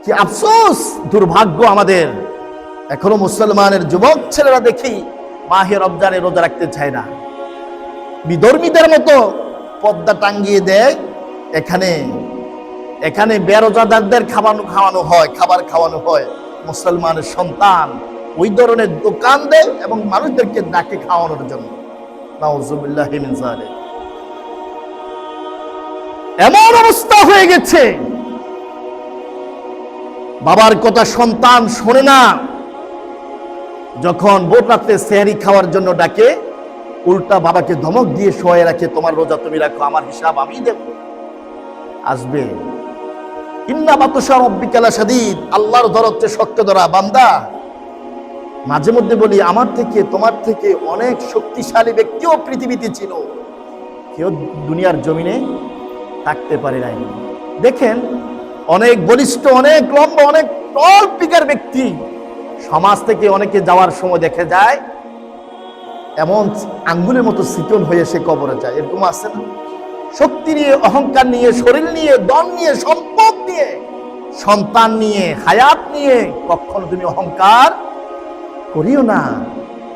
কি আফসোস, দুর্ভাগ্য আমাদের, এখনো মুসলমানের যুবক ছেলেরা দেখি মাহে রমজানে রোজা রাখতে চায় না, বিধর্মীদের মতো পর্দা টাঙ্গিয়ে দেয়। এখানে এখানে বেরোজাদারদের খাওয়ানো হয়, খাবার খাওয়ানো হয়। মুসলমানের সন্তান ওই ধরনের দোকান দেয় এবং মানুষদেরকে ডাকে খাওয়ানোর জন্য। নাউযুবিল্লাহি মিন যালিক। এমন অবস্থা হয়ে গেছে, বাবার কথা সন্তান শোনে না। যখন ভোর রাতে সেহরি খাওয়ার জন্য ডাকে, উল্টা বাবাকে ধমক দিয়ে শোয়ে রাখে, তোমার রোজা তুমি রাখো, আমার হিসাব আমি দেব। আসবে ইন্না বাতশা রাব্বিকা লাশাদীদ, আল্লাহর ধর হচ্ছে শক্ত ধরা। বান্দা, মাঝে মধ্যে বলি আমার থেকে তোমার থেকে অনেক শক্তিশালী ব্যক্তিও পৃথিবীতে ছিল, কেউ দুনিয়ার জমিনে থাকতে পারে নাই। দেখেন, অনেক বলিষ্ঠ, অনেক লম্বা, অনেক টল পিকার ব্যক্তি সমাজ থেকে অনেকে যাওয়ার সময় দেখে যায় এমন আঙ্গুলের মতো চিকন হয়ে সে কবরে যায়। এরকম আছে না? শক্তি নিয়ে, অহংকার নিয়ে, শরীর নিয়ে, ধন নিয়ে, সম্পদ নিয়ে, সন্তান নিয়ে, হায়াত নিয়ে কখনো তুমি অহংকার করিও না,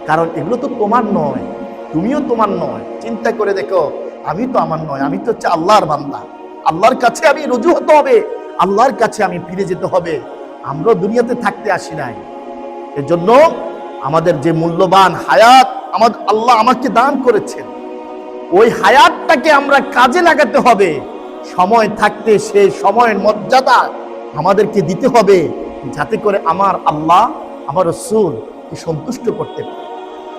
কারণ এগুলো তো তোমার নয়, তুমিও তোমার নয়। চিন্তা করে দেখো, আমি তো আমার নয়, আমি তো হচ্ছে আল্লাহর বান্দা। আল্লাহর কাছে আমি রুজু হতে হবে, আল্লাহর কাছে আমি ফিরে যেতে হবে। আমরা দুনিয়াতে থাকতে আসি নাই। এজন্য আমাদের যে মূল্যবান হায়াত আমাদের আল্লাহ আমাকে দান করেছেন, ওই হায়াতটাকে আমরা কাজে লাগাতে হবে। সময় থাকতে সেই সময়ের মর্যাদা আমাদেরকে দিতে হবে, যাতে করে আমার আল্লাহ, আমার রাসূল সন্তুষ্ট করতে পারে।